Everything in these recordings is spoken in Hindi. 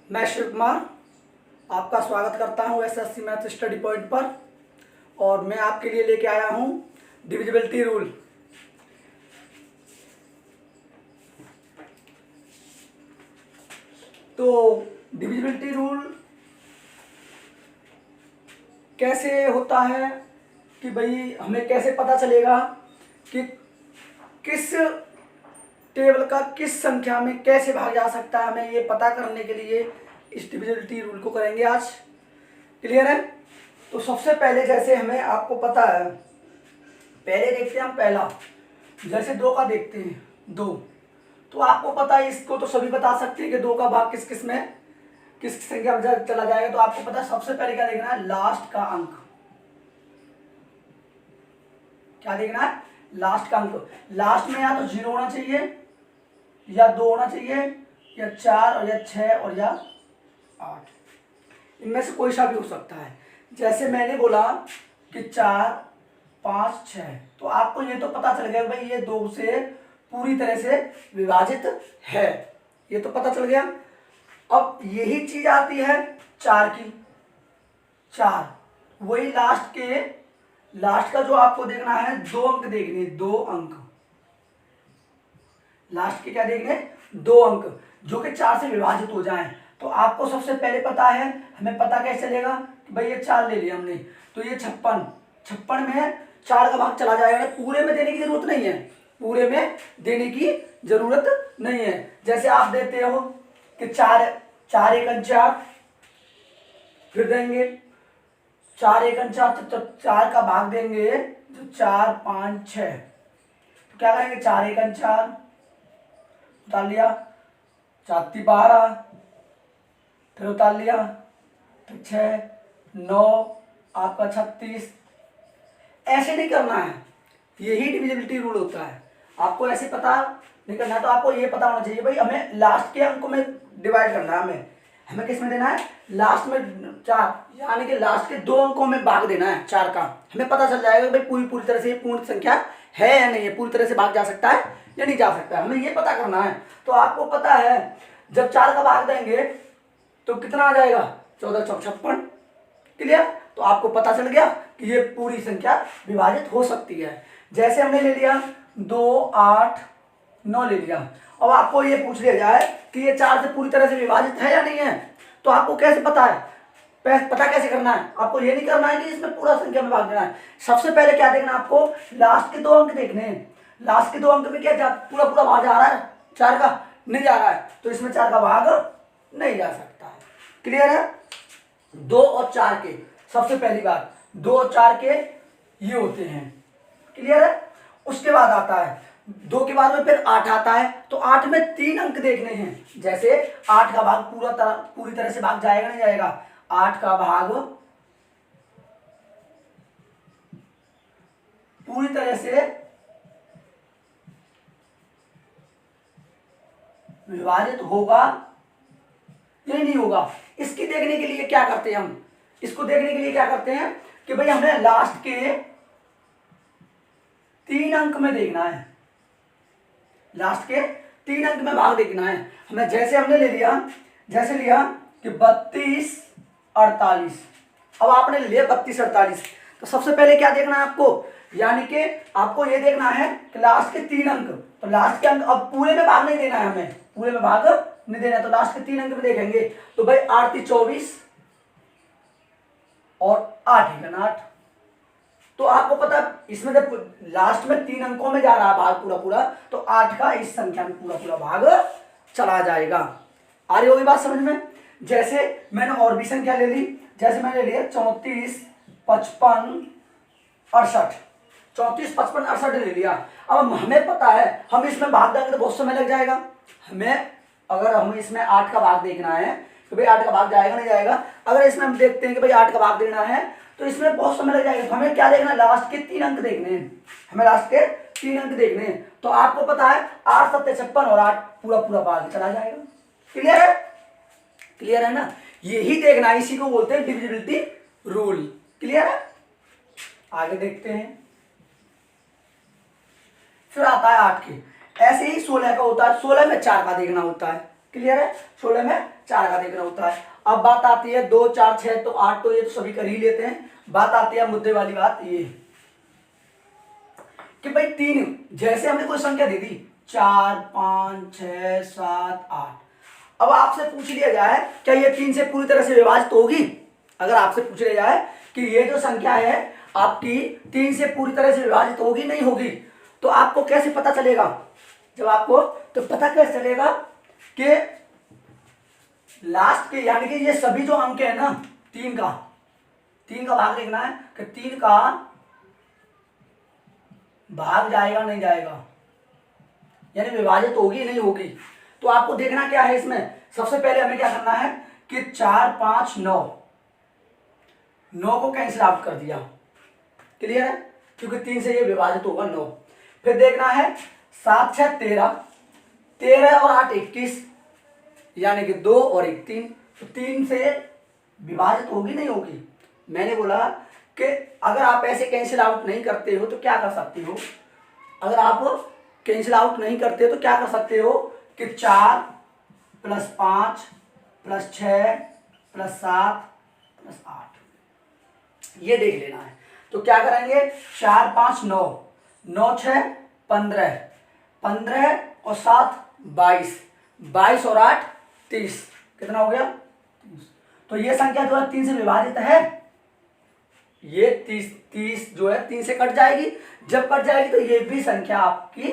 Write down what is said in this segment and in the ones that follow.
मैं शिव कुमार आपका स्वागत करता हूं एसएससी मैथ स्टडी पॉइंट पर। और मैं आपके लिए लेके आया हूं डिविजिबिलिटी रूल। तो डिविजिबिलिटी रूल कैसे होता है कि भाई हमें कैसे पता चलेगा कि किस टेबल का किस संख्या में कैसे भाग जा सकता है। हमें ये पता करने के लिए इस डिविजिबिलिटी रूल को करेंगे आज। क्लियर है? तो सबसे पहले जैसे हमें आपको पता है, पहले देखते हैं हम पहला, जैसे 2 का देखते हैं 2। तो आपको पता है, इसको तो सभी बता सकते हैं कि 2 का भाग किस किस में किस संख्या में चला जाएगा। तो आपको पता है सबसे पहले क्या देखना है, लास्ट का अंक। क्या देखना है? लास्ट का अंक। लास्ट में या तो 0 होना चाहिए, या 2 होना चाहिए, या 4 और या 6 और या 8। इनमें से कोई सा भी हो सकता है। जैसे मैंने बोला कि 4 5 6, तो आपको ये तो पता चल गया भाई ये 2 से पूरी तरह से विभाजित है, ये तो पता चल गया। अब यही चीज आती है 4 की। 4 वही लास्ट का जो आपको देखना है, 2 अंक देखने, 2 अंक लास्ट के क्या देखने, 2 अंक जो कि 4 से विभाजित हो जाएं। तो आपको सबसे पहले पता है, हमें पता कैसे चलेगा कि भाई ये 4 ले लिया हमने, तो ये 56 में 4 का भाग चला जाएगा। पूरे में देने की जरूरत नहीं है, पूरे में देने की जरूरत नहीं है। जैसे आप देते हो कि 4 1 4, फिर देंगे 4 1 4, तो 4 का भाग देंगे तो 4 5 6। तो क्या करेंगे, 4 1 4 उतार लिया, 4 12, फिर उतार लिया, फिर 6 9 आपका 36। ऐसे नहीं करना है, यही डिविजिबिलिटी रूल होता है। आपको ऐसे पता नहीं करना है, तो आपको ये पता होना चाहिए भाई हमें लास्ट के अंकों में डिवाइड करना है। हमें किस में देना है, लास्ट में 4, यानी कि लास्ट के 2 अंकों में भाग देना है 4 का। हमें पता चल जाएगा भाई पूरी तरह से पूर्ण संख्या है या नहीं है, पूरी तरह से भाग जा सकता है या नहीं जा सकता है, हमें ये पता करना है। तो आपको पता है जब 4 का भाग देंगे तो कितना आ जाएगा, 14 4 56। क्लियर? तो आपको पता चल गया कि ये पूरी संख्या विभाजित हो सकती है। जैसे हमने ले लिया 2 8 9 ले लिया। अब आपको ये पूछ लिया जाए कि ये 4 से पूरी तरह से विभाजित है या नहीं है, तो आपको कैसे पता है, पता कैसे करना है? आपको ये नहीं करना है कि इसमें पूरा संख्या में भाग देना है। सबसे पहले क्या देखना है आपको, लास्ट के 2 अंक देखने हैं। लास्ट के 2 अंक में क्या पूरा भाग जा रहा है, 4 का नहीं जा रहा है, तो इसमें 4 का भाग नहीं जा सकता है। क्लियर है? 2 और 4 के, सबसे पहली बात 2 और 4 के ये होते हैं। क्लियर है? उसके बाद आता है 2 के बाद में फिर 8 आता है। तो 8 में 3 अंक देखने हैं। जैसे 8 का भाग पूरी तरह से भाग जाएगा नहीं जाएगा, 8 का भाग पूरी तरह से विभाजित होगा या नहीं होगा, इसकी देखने के लिए क्या करते हैं हम, इसको देखने के लिए क्या करते हैं कि भाई हमें लास्ट के 3 अंक में देखना है, लास्ट के 3 अंक में भाग देखना है हमें। जैसे हमने ले लिया, जैसे लिया कि 32 48। अब आपने ले लिया 32 48, तो सबसे पहले क्या देखना है आपको, यानी कि आपको ये देखना है कि लास्ट के 3 अंक। तो लास्ट के अंक, अब पूरे में भाग नहीं देना है हमें, पूरे में भाग नहीं देना है, तो लास्ट के 3 अंक में देखेंगे। तो भाई 8 3 24 और 8 1 8। तो आपको पता इसमें जब लास्ट में 3 अंकों में जा रहा है भाग पूरा, तो 8 का इस संख्या में पूरा भाग चला जाएगा। आ रही होगी बात समझ में? जैसे मैंने और भी संख्या ले ली, जैसे मैंने लिया 34 55 68। 34 55 68 ले लिया। अब हमें पता है हम इसमें भाग देंगे तो बहुत समय लग जाएगा हमें। अगर हमें इसमें 8 का भाग देखना है तो भाई 8 का भाग जाएगा नहीं जाएगा। अगर इसमें हम देखते हैं कि भाई 8 का भाग देना है तो इसमें बहुत समय लग जाएगा। हमें क्या देखना है, लास्ट के 3 अंक देखने हैं, हमें लास्ट के 3 अंक देखने हैं। तो आपको पता है 8 7 56 और 8 पूरा भाग चला जाएगा। क्लियर है? क्लियर है ना? यही देखना है, इसी को बोलते हैं डिविजिबिलिटी रूल। क्लियर है? आगे देखते हैं। फिर आता है 8 के। ऐसे ही 16 का होता है, 16 में 4 का देखना होता है। क्लियर है? 16 में 4 का देखना होता है। अब बात आती है 2 4 6 तो 8, तो ये तो सभी कर ही लेते हैं। बात आती है मुद्दे वाली बात ये कि भाई 3, जैसे हमने कोई संख्या दे दी 4 5 6 7 8, अब आपसे पूछ लिया जाए क्या ये 3 से पूरी तरह से विभाजित होगी? अगर आपसे पूछ लिया जाए कि ये जो संख्या है आपकी 3 से पूरी तरह से विभाजित होगी नहीं होगी, तो आपको कैसे पता चलेगा? जब आपको तो पता कैसे चलेगा कि लास्ट के यानी कि ये सभी जो अंक है ना 3 का भाग लिखना है कि 3 का भाग जाएगा नहीं जाएगा, यानी विभाजित होगी नहीं होगी। तो आपको देखना क्या है इसमें, सबसे पहले हमें क्या करना है कि 4 5 9 को कैंसिल आउट कर दिया। क्लियर है? क्योंकि 3 से ये विभाजित होगा 9। फिर देखना है 7 6 13, 13 और 8 21, यानी कि 2 और 1 3, तो 3 से विभाजित होगी नहीं होगी। मैंने बोला कि अगर आप ऐसे कैंसिल आउट नहीं करते हो तो क्या कर सकते हो, अगर आप कैंसिल आउट नहीं करते तो क्या कर सकते हो कि 4 + 5 + 6 + 7 + 8 ये देख लेना है। तो क्या करेंगे 4 5 9, 9 6 15, 15 और 7 22, 22 और 8 30, कितना हो गया 30। तो ये संख्या जो है 3 से विभाजित है, ये 30 जो है 3 से कट जाएगी। जब कट जाएगी तो ये भी संख्या आपकी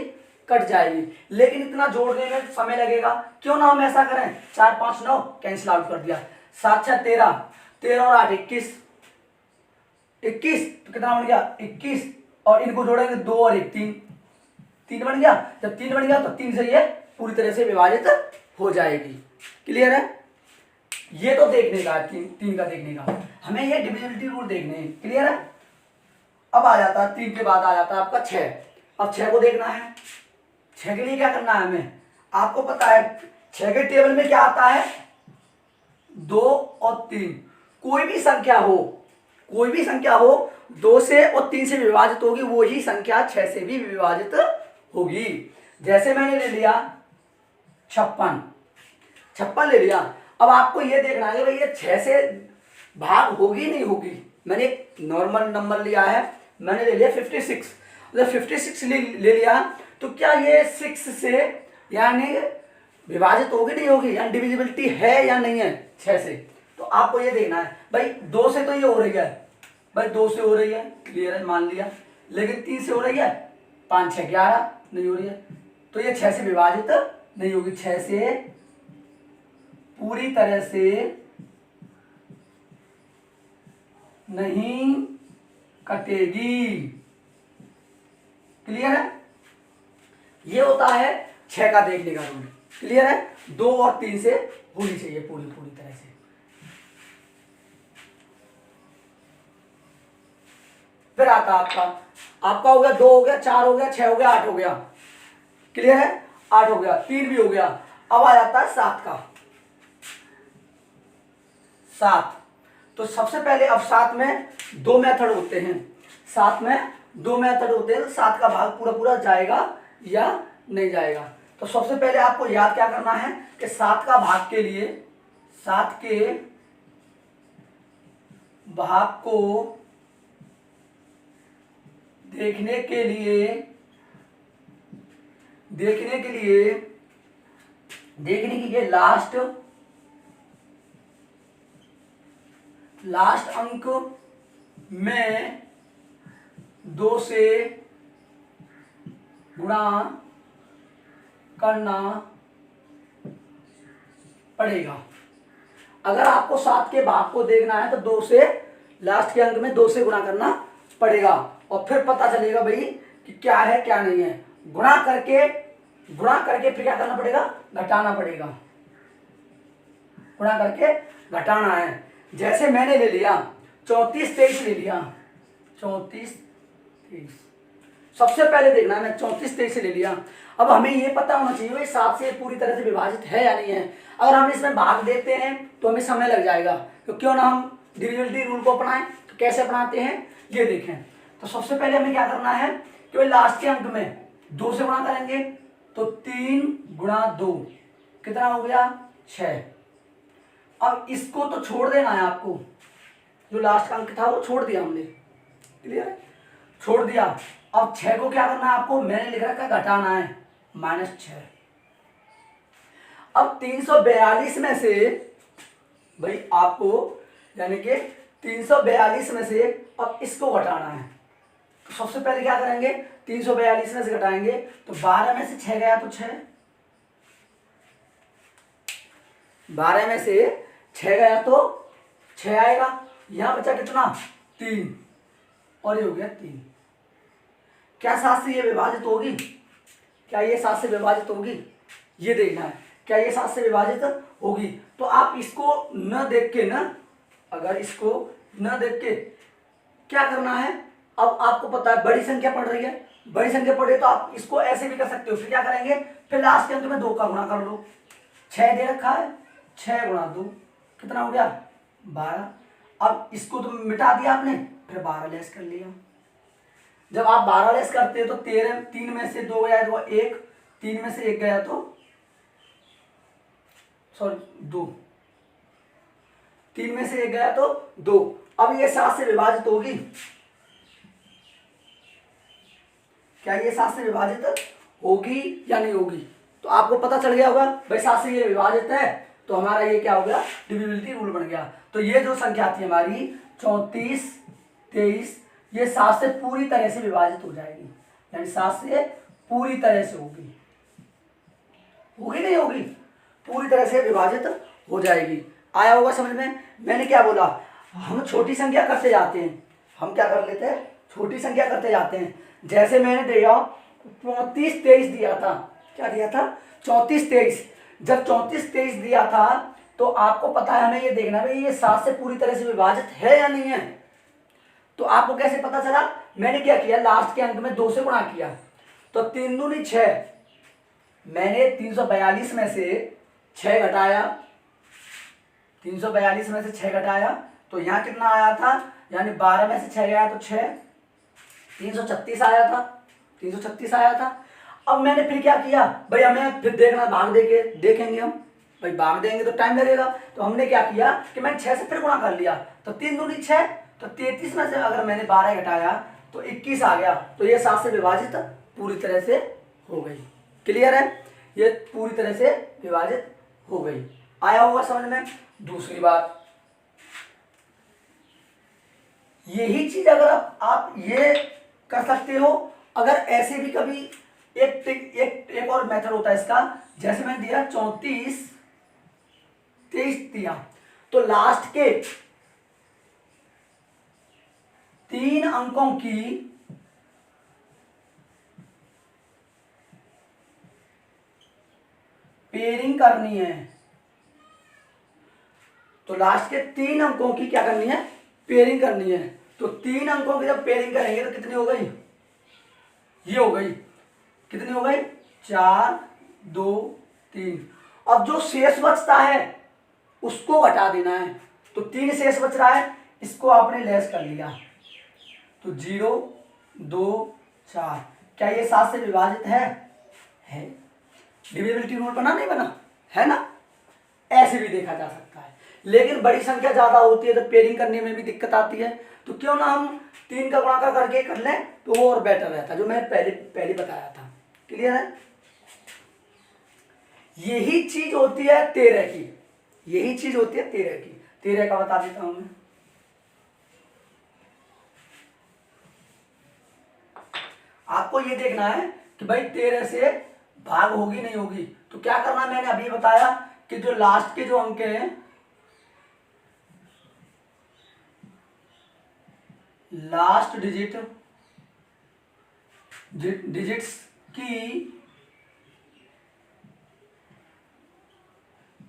कट जाएगी, लेकिन इतना जोड़ने में समय लगेगा। क्यों ना हम ऐसा करें 4 5 9 कैंसिल आउट कर दिया, 7 6 13, 13 और 8 21, 21 तो कितना बन गया 21, और इनको जोड़ेंगे 2 और 1 3, 3 बन गया। जब 3 बन गया तो 3 से ये पूरी तरह से विभाजित हो जाएगी। क्लियर है? ये तो देखने का 3 का देखने का, हमें ये डिविजिबिलिटी रूल देखने हैं। क्लियर है? अब आ जाता है 3 के बाद आ जाता है आपका 6। अब 6 को देखना है। 6 के लिए क्या करना है हमें, आपको पता है 6 के टेबल में क्या आता है 2 और 3। कोई भी संख्या हो 2 से और 3 से विभाजित होगी, वो ही संख्या 6 से भी विभाजित होगी। जैसे मैंने ले लिया 56 ले लिया। अब आपको ये देखना है भाई ये 6 से भाग होगी नहीं होगी। मैंने एक नॉर्मल नंबर लिया है, मैंने ले लिया 56। जब 56 ले लिया तो क्या ये 6 से यानी विभाजित होगी नहीं होगी, यानी डिविजिबिलिटी है या नहीं है 6 से। तो आपको ये देखना है भाई 2 से तो ये हो रही है, भाई 2 से हो रही है, क्लियर है मान लिया। लेकिन 3 से हो रही है, 5 6 11 नहीं हो रही है, तो ये 6 से विभाजित नहीं होगी, 6 से पूरी तरह से नहीं कटेगी। क्लियर है? ये होता है 6 का देखने का रूल। क्लियर है? 2 और 3 से होनी चाहिए पूरी तरह से। फिर आता आपका हो गया 2 हो गया, 4 हो गया, 6 हो गया, 8 हो गया। क्लियर है? 8 हो गया, 3 भी हो गया। अब आ जाता है 7 का। 7 तो सबसे पहले अब 7 में 2 मेथड होते हैं, 7 में 2 मेथड होते हैं। तो 7 का भाग पूरा जाएगा या नहीं जाएगा। तो सबसे पहले आपको याद क्या करना है कि 7 का भाग के लिए 7 के भाग को देखने के लिए लास्ट अंक में 2 से गुणा करना पड़ेगा। अगर आपको 7 के भाग को देखना है तो 2 से लास्ट के अंक में 2 से गुणा करना पड़ेगा, और फिर पता चलेगा भाई कि क्या है क्या नहीं है। गुणा करके फिर क्या करना पड़ेगा, घटाना पड़ेगा। गुणा करके घटाना है। जैसे मैंने ले लिया 34 23 ले लिया, 34 23 सबसे पहले देखना है, मैं 34 23 ले लिया। अब हमें ये पता होना चाहिए भाई 7 से पूरी तरह से विभाजित है या नहीं है। अगर हम इसमें भाग देते हैं तो हमें समय लग जाएगा, तो क्यों ना हम डिविजिबिलिटी रूल को अपनाएं। तो कैसे अपनाते हैं ये देखें। तो सबसे पहले हमें क्या करना है कि भाई लास्ट के अंक में 2 से गुणा करेंगे, तो 3 × 2 कितना हो गया 6। अब इसको तो छोड़ देना है आपको, जो लास्ट का अंक था वो छोड़ दिया हमने, क्लियर है, छोड़ दिया। अब 6 को क्या करना है आपको, मैंने लिख रखा है घटाना है, -6। अब 342 में से भाई आपको, यानी कि 342 में से अब इसको घटाना है। तो सबसे पहले क्या करेंगे, 342 में से घटाएंगे तो 12 में से 6 गया तो 6, 12 में से 6 गया तो 6 आएगा। यहां बचा कितना 3, और ये हो गया 3। क्या 7 से ये विभाजित होगी, क्या ये 7 से विभाजित होगी, ये देखना है, क्या ये 7 से विभाजित होगी। तो आप इसको न देख के ना, अगर इसको न देख के क्या करना है, अब आपको पता है बड़ी संख्या पढ़ रही है, बड़ी संख्या पढ़ रही है तो आप इसको ऐसे भी कर सकते हो। फिर क्या करेंगे, फिर लास्ट के अंत में 2 का गुणा कर लो। 6 दे रखा है, 6 गुणा 2 कितना हो गया 12। अब इसको तो मिटा दिया आपने, फिर 12 लेस कर लिया। जब आप 12 लेस करते हो तो 13, 3 में से 2 गया तो 1, 3 में से 1 गया तो 2, 3 में से 1 गया तो 2। अब ये 7 से विभाजित होगी, क्या ये 7 से विभाजित होगी या नहीं होगी। तो आपको पता चल गया होगा भाई 7 से ये विभाजित है, तो हमारा ये क्या हो गया, डिविजिबिलिटी रूल बन गया। तो ये जो संख्या थी हमारी 34, 23, ये 7 से पूरी तरह से विभाजित हो जाएगी, यानी 7 से पूरी तरह से होगी, होगी नहीं होगी, पूरी तरह से विभाजित हो जाएगी। आया होगा समझ में। मैंने क्या बोला, हम छोटी संख्या करते जाते हैं, हम क्या कर लेते हैं, छोटी संख्या करते जाते हैं। जैसे मैंने दिया 34, 23 दिया था, क्या दिया था 34, 23। जब 34, 23 दिया था तो आपको पता है हमें ये देखना है ये 7 से पूरी तरह से विभाजित है या नहीं है। तो आपको कैसे पता चला, मैंने क्या किया, लास्ट के अंक में 2 से गुणा किया, तो 3 दूनी 6, मैंने 342 में से 6 घटाया, 342 में से 6 घटाया तो यहाँ कितना आया था, यानी 12 में से 6 गया तो 6, 336 आया था, 336 आया था। अब मैंने फिर क्या किया भाई, हमें फिर देखना, भाग देके देखेंगे हम, भाई भाग देंगे तो टाइम लगेगा। तो हमने क्या किया कि मैंने 6 से फिर गुणा कर लिया, तो 3 दूनी 6, तो 33 में से अगर मैंने 12 घटाया तो 21 आ गया, तो ये 7 से विभाजित पूरी तरह से हो गई। क्लियर है, ये पूरी तरह से विभाजित हो गई। आया होगा समझ में। दूसरी बात, यही चीज अगर आप ये कर सकते हो, अगर ऐसे भी कभी एक और मेथड होता है इसका, जैसे मैंने दिया 34, 23 दिया, तो लास्ट के 3 अंकों की पेयरिंग करनी है। तो लास्ट के 3 अंकों की क्या करनी है, पेयरिंग करनी है। तो 3 अंकों की जब पेयरिंग करेंगे तो कितनी हो गई, ये हो गई, कितनी हो गई 4, 2, 3। अब जो शेष बचता है उसको घटा देना है, तो 3 शेष बच रहा है, इसको आपने लेस कर लिया, तो 0, 2, 4। क्या ये 7 से विभाजित है? डिविजिबिलिटी रूल बना नहीं बना है ना। ऐसे भी देखा जा सकता है, लेकिन बड़ी संख्या ज्यादा होती है तो पेयरिंग करने में भी दिक्कत आती है, तो क्यों ना हम 3 का गुणा करके कर लें, तो वो और बेटर रहता, जो मैं पहले बताया था। क्लियर है। यही चीज होती है 13 की, यही चीज होती है 13 की। 13 का बता देता हूं मैं। आपको ये देखना है कि भाई 13 से भाग होगी नहीं होगी, तो क्या करना है, मैंने अभी बताया कि जो लास्ट के जो अंक हैं, लास्ट डिजिट्स की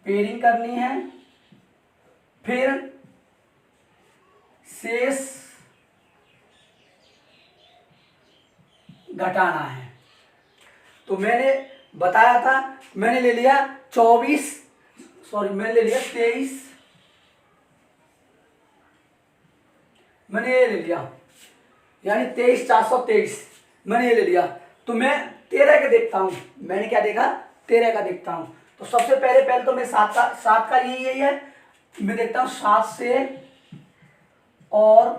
पेयरिंग करनी है, फिर शेष घटाना है। तो मैंने बताया था, मैंने ले लिया 23, मैंने ले लिया 23, मैंने ये ले लिया, यानी 23, 423 मैंने ये ले लिया। तो मैं 13 का देखता हूं, मैंने क्या देखा 13 का देखता हूं, तो सबसे पहले तो मैं सात का यही है, मैं देखता हूं 7 से और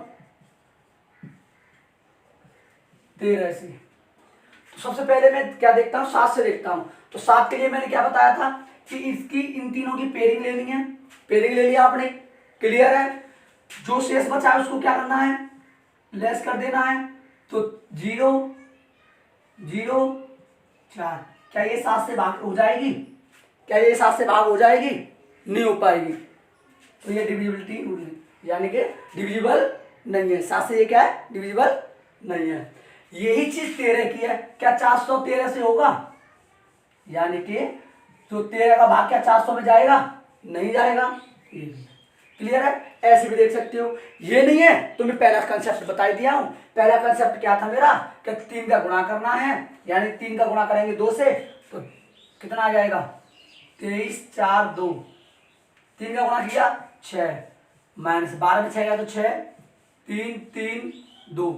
13 से। तो सबसे पहले मैं क्या देखता हूं, 7 से देखता हूं। तो 7 के लिए मैंने क्या बताया था कि इसकी इन तीनों की पेयरिंग लेनी है, पेयरिंग ले लिया आपने, क्लियर है। जो शेष बचा है उसको क्या करना है, लेस कर देना है। तो 0 0 4, क्या ये 7 से भाग हो जाएगी, क्या ये 7 से भाग हो जाएगी, नहीं हो पाएगी। तो ये डिविजिबिलिटी रूल है, यानी कि डिविजिबल नहीं है, 7 से ये क्या है, डिविजिबल नहीं है। यही चीज 13 की है, क्या 413 से होगा, यानी कि जो 13 का भाग क्या 400 में जाएगा, नहीं जाएगा। क्लियर है, ऐसे भी देख सकते हो। ये नहीं है तो मैं पहला कंसेप्ट बता ही दिया हूं। पहला कंसेप्ट क्या था मेरा, कि 3 का गुणा करना है, यानी 3 का गुणा करेंगे 2 से तो कितना आ जाएगा, 23 4 2, 3 का गुणा किया 6, माइनस 12 में 6 गया तो 6 3 3 2।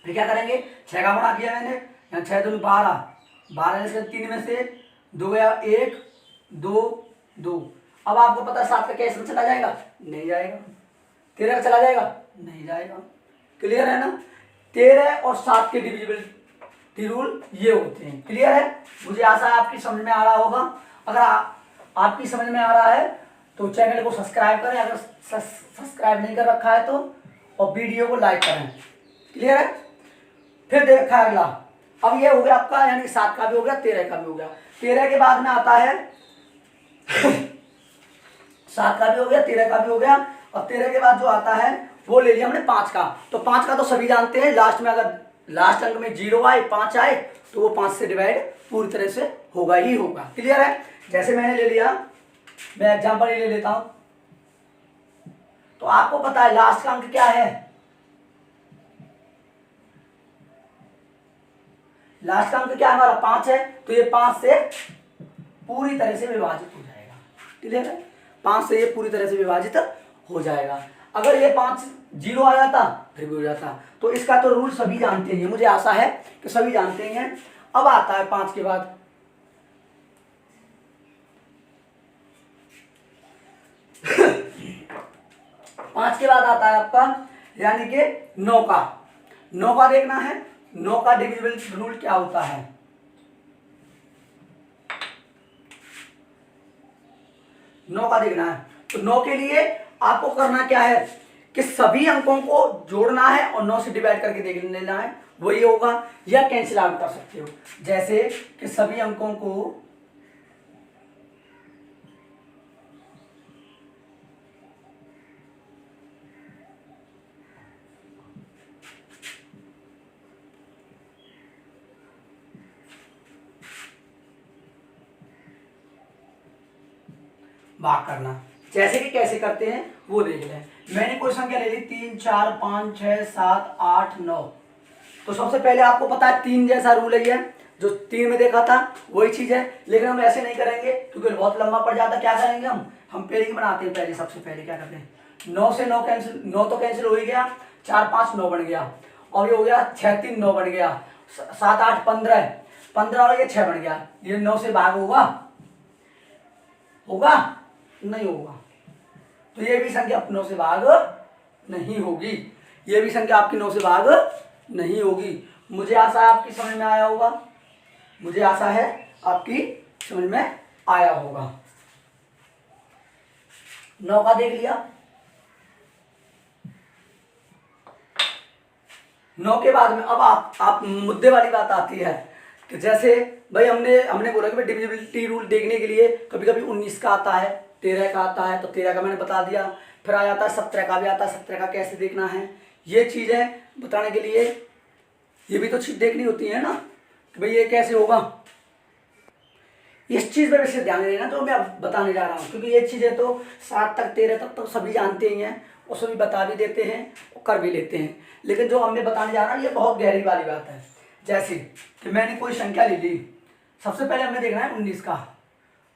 फिर क्या करेंगे, 6 का गुणा किया मैंने, यहाँ 6 2 12, 12 से 3 में से 2 गया 1 2 2। अब आपको पता है 7 का क्या इसमें चला जाएगा, नहीं जाएगा। 13 का चला जाएगा, नहीं जाएगा। क्लियर है ना, 13 और 7 के डिविजिबिलिटी रूल ये होते हैं। क्लियर है, मुझे आशा है आपकी समझ में आ रहा होगा। अगर आपकी समझ में आ रहा है तो चैनल को सब्सक्राइब करें, अगर सब्सक्राइब नहीं कर रखा है तो, और वीडियो को लाइक करें। क्लियर है, फिर देखा अगला। अब ये हो गया आपका, यानी 7 का भी हो गया, 13 का भी हो गया। 13 के बाद में आता है 7 का भी हो गया, 13 का भी हो गया, और 13 के बाद जो आता है वो ले लिया हमने 5 का। तो 5 का तो सभी जानते हैं, लास्ट में अगर लास्ट अंक में 0 आए 5 आए तो वो 5 से डिवाइड पूरी तरह से होगा ही होगा। क्लियर है, जैसे मैंने ले लिया, मैं एग्जांपल ही ले लेता हूं। तो आपको पता है लास्ट का अंक क्या है, लास्ट का अंक क्या है हमारा 5 है, तो ये 5 से पूरी तरह से विभाजित हो जाएगा। क्लियर है, 5 से ये पूरी तरह से विभाजित हो जाएगा। अगर ये 5 0 आ जाता फिर भी हो जाता। तो इसका तो रूल सभी जानते हैं, मुझे आशा है कि सभी जानते हैं। अब आता है 5 के बाद 5 के बाद आता है आपका, यानी कि 9 का। 9 का देखना है, 9 का डिविजिबल रूल क्या होता है। 9 का देखना है, तो 9 के लिए आपको करना क्या है कि सभी अंकों को जोड़ना है और 9 से डिवाइड करके देख लेना है, वही होगा। या कैंसिल आउट कर सकते हो, जैसे कि सभी अंकों को भाग करना, जैसे कि कैसे करते हैं वो देख लें। मैंने कोई संख्या ले ली 3 4 5 6 7 8 9। तो सबसे पहले आपको पता है 3 जैसा रूल है, जो 3 में देखा था वही चीज है, लेकिन हम ऐसे नहीं करेंगे क्योंकि बहुत लंबा पड़ जाता। क्या करेंगे हम पेयरिंग बनाते हैं। पहले सबसे पहले क्या करते हैं, 9 से 9 कैंसिल, 9 तो कैंसिल हो ही गया, 4 5 9 बन गया, और ये हो गया 6 3 9 बन गया, 7 8 15 15 और ये 6 बन गया। ये 9 से भाग होगा, होगा नहीं होगा। तो ये भी संख्या 9 से भाग नहीं होगी, ये भी संख्या आपकी 9 से भाग नहीं होगी। मुझे आशा है आपकी समझ में आया होगा, मुझे आशा है आपकी समझ में आया होगा। 9 का देख लिया। 9 के बाद में अब आप मुद्दे वाली बात आती है कि जैसे भाई हमने बोला कि भाई डिविजिबिलिटी रूल देखने के लिए कभी कभी 19 का आता है, 13 का आता है, तो 13 का मैंने बता दिया। फिर आ जाता है 17 का भी आता है, 17 का कैसे देखना है, ये चीज़ें बताने के लिए ये भी तो चीज़ देखनी होती है ना कि भाई ये कैसे होगा। इस चीज़ पर वैसे ध्यान देना जो मैं अब बताने जा रहा हूँ, क्योंकि ये चीज़ें तो 7 तक 13 तक तो सभी जानते ही हैं और सभी बता भी देते हैं और कर भी लेते हैं, लेकिन जो हमने बताने जा रहा हूँ ये बहुत गहरी वाली बात है। जैसे कि मैंने कोई संख्या ले ली, सबसे पहले हमें देखना है 19 का।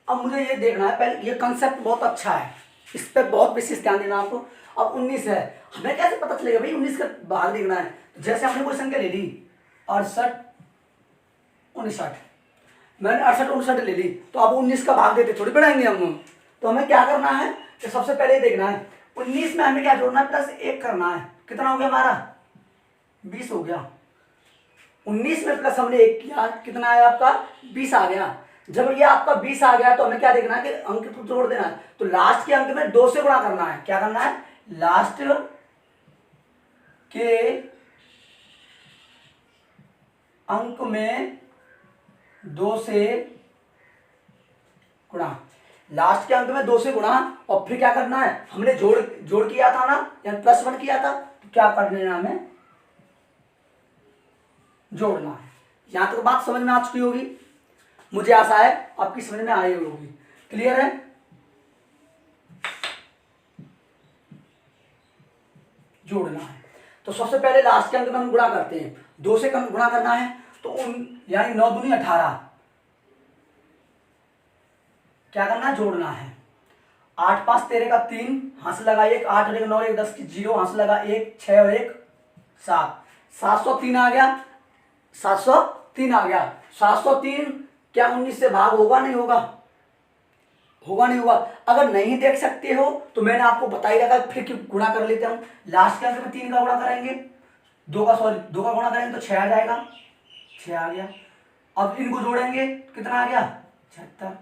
अब मुझे ये देखना है, पहले ये कंसेप्ट बहुत अच्छा है, इस पर बहुत विशेष ध्यान देना आपको। अब 19 है, हमें कैसे पता चलेगा भाई 19 का भाग देखना है। जैसे हमने कोई संख्या ले ली 68 59, मैंने 68 59 ले ली, तो अब 19 का भाग देते थोड़ी बढ़ाएंगे हम। तो हमें क्या करना है कि सबसे पहले देखना है 19 में हमें क्या जोड़ना है, +1 करना है। कितना हो गया हमारा, 20 हो गया। 19 में प्लस हमने 1 किया, कितना आया आपका, 20 आ गया। जब ये आपका 20 आ गया तो हमें क्या देखना है कि अंक को जोड़ देना है। तो लास्ट के अंक में 2 से गुणा करना है। क्या करना है, लास्ट के अंक में 2 से गुणा, लास्ट के अंक में 2 से गुणा, और फिर क्या करना है, हमने जोड़ किया था ना, या +1 किया था, तो क्या कर लेना, हमें जोड़ना है। यहां तक बात समझ में आ चुकी होगी, मुझे आशा है आपकी समझ में आई होगी। क्लियर है, जोड़ना है। तो सबसे पहले लास्ट के अंक में हम गुणा करते हैं, 2 से गुणा करना है, तो यानी 9 दूनी 18, क्या करना है, जोड़ना है। 8 5 13 का 3, हाथ से लगा 1, 8 और 1 9 1 10 की 0, हाथ से लगा 1, 6 और 1 7, 703 आ गया, 703 आ गया। 703 क्या 19 से भाग होगा, नहीं होगा, होगा नहीं होगा। अगर नहीं देख सकते हो तो मैंने आपको बता ही रखा, फिर क्यों गुणा कर लेते हम। लास्ट के अंक में 3 का गुणा करेंगे, 2 का गुणा करेंगे तो 6 आ जाएगा, 6 आ गया। अब इनको जोड़ेंगे, कितना आ गया, 76।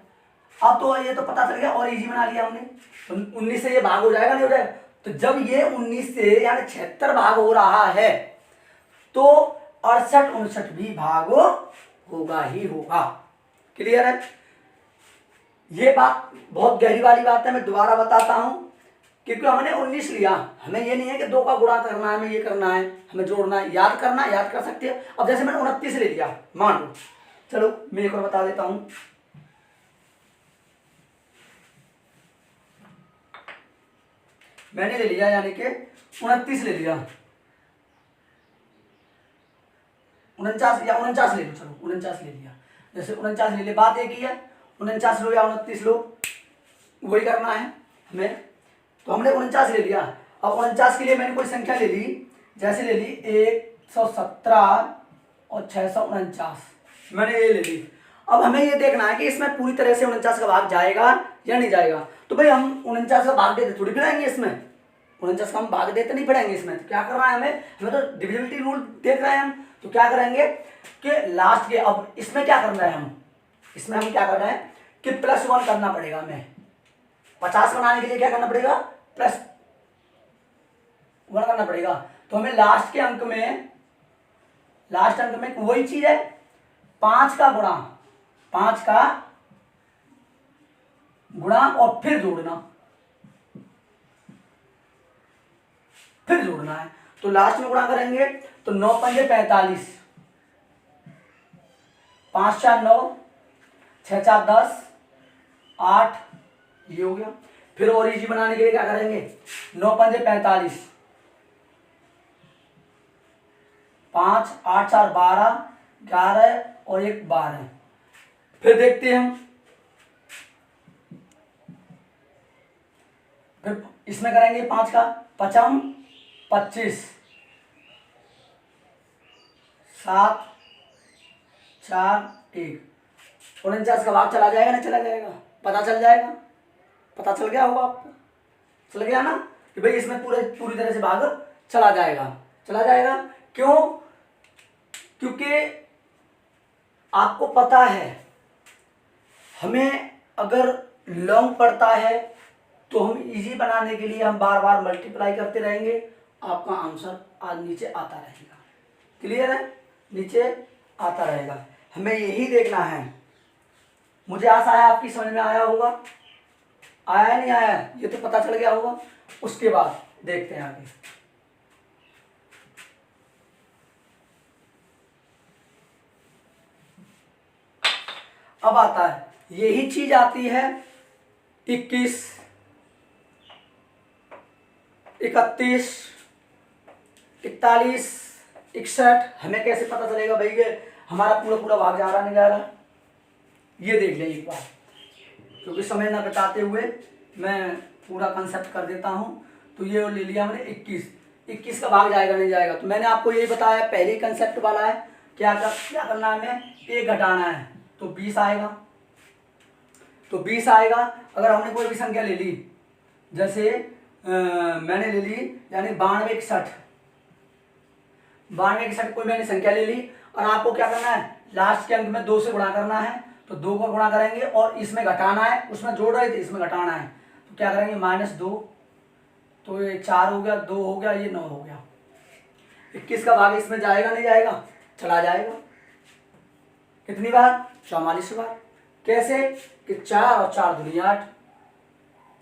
अब तो ये तो पता चल गया और इजी बना लिया हमने। तो 19 से ये भाग हो जाएगा, नहीं हो जाएगा। तो जब ये 19 से यानी 76 भाग हो रहा है, तो 68 59 भी भाग होगा ही होगा। क्लियर है, ये बात बहुत गहरी वाली बात है, मैं दोबारा बताता हूं, क्योंकि हमने 19 लिया, हमें ये नहीं है कि 2 का गुणा करना है, हमें ये करना है, हमें जोड़ना है, याद करना है, याद कर सकते हैं। अब जैसे मैंने 29 ले लिया, मान लो, चलो मैं एक और बता देता हूं। मैंने ले लिया यानी कि 29 ले लिया, 49 या 49 ले लो, चलो 49 ले लिया। जैसे 49 ले लिया, बात एक ही है, 49 लो या 29 लो, वही करना है हमें। तो हमने 49 ले लिया। अब 49 के लिए मैंने कोई संख्या ले ली, जैसे ले ली 117 और 649, मैंने ये ले ली। अब हमें ये देखना है कि इसमें पूरी तरह से 49 का भाग जाएगा या नहीं जाएगा। तो भाई हम 49 का भाग देते थोड़ी फिराएंगे इसमें, 49 का हम भाग देते नहीं फिराएंगे इसमें। तो क्या करना है हमें तो डिविजिबिलिटी रूल देख रहे हैं हम, तो क्या करेंगे कि लास्ट के, अब इसमें क्या करना है, हम इसमें हम क्या करना है कि +1 करना पड़ेगा हमें। 50 बनाने के लिए क्या करना पड़ेगा, +1 करना पड़ेगा। तो हमें लास्ट अंक में वही चीज है, 5 का गुणा और फिर जोड़ना है। तो लास्ट में गुणा करेंगे तो 9 पंजे 45, 5 4 9, 6 4 10, 8, ये हो गया। फिर और इजी बनाने के लिए क्या करेंगे, 9 पंजे 45, 5 8 4 12, 11 और 1 12। फिर देखते हैं हम, फिर इसमें करेंगे 5 का 5 25, 7 4 1, 49 का भाग चला जाएगा ना, चला जाएगा, पता चल जाएगा, पता चल गया होगा आपको, चल गया ना कि भाई इसमें पूरी तरह से भाग चला जाएगा। क्यों, क्योंकि आपको पता है हमें अगर लॉन्ग पड़ता है तो हम इजी बनाने के लिए हम बार बार मल्टीप्लाई करते रहेंगे, आपका आंसर आज नीचे आता रहेगा। क्लियर है, नीचे आता रहेगा, हमें यही देखना है। मुझे आशा है आपकी समझ में आया होगा, आया नहीं आया ये तो पता चल गया होगा। उसके बाद देखते हैं आगे। अब आता है, यही चीज आती है 21, 31, 41, 61। हमें कैसे पता चलेगा भाई कि हमारा पूरा भाग जा रहा नहीं जा रहा, ये देख लें एक बार, क्योंकि समय ना बिताते हुए मैं पूरा कंसेप्ट कर देता हूं। तो ये ले लिया मैंने 21 का भाग जाएगा नहीं जाएगा। तो मैंने आपको यही बताया, पहले कंसेप्ट वाला है, क्या करना है हमें, 1 घटाना है। तो 20 आएगा। तो 20 आएगा। अगर हमने कोई भी संख्या ले ली, जैसे मैंने ले ली यानी 92 61, 92 61 कोई मैंने संख्या ले ली और आपको क्या करना है, लास्ट के अंक में 2 से गुणा करना है। तो 2 को गुणा करेंगे और इसमें घटाना है, उसमें जोड़ रहे थे इसमें घटाना है। तो क्या करेंगे -2, तो ये 4 हो गया, 2 हो गया, ये 9 हो गया। 21 का भाग इसमें जाएगा नहीं जाएगा, चला जाएगा। कितनी बार? 44 बार। कैसे कि 4 और 4 दूनी 8,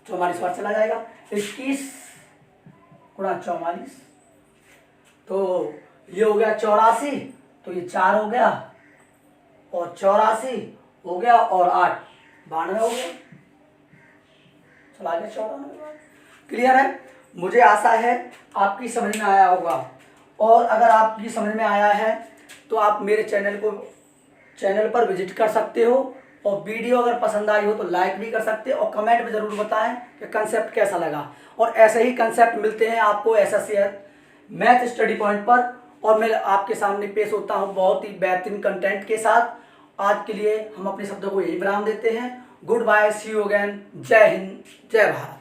44 बार चला जाएगा। 21 गुणा 44, तो ये हो गया 84, तो ये 4 हो गया और 84 हो गया और 8 92 हो गया, चला गया 94। क्लियर है? मुझे आशा है आपकी समझ में आया होगा। और अगर आपकी समझ में आया है तो आप मेरे चैनल पर विजिट कर सकते हो और वीडियो अगर पसंद आई हो तो लाइक भी कर सकते हो और कमेंट में ज़रूर बताएं कि कंसेप्ट कैसा लगा। और ऐसे ही कंसेप्ट मिलते हैं आपको SSC मैथ स्टडी पॉइंट पर, और मैं आपके सामने पेश होता हूं बहुत ही बेहतरीन कंटेंट के साथ। आज के लिए हम अपने शब्दों को यही विराम देते हैं। Good bye, see you again. जय हिंद, जय भारत।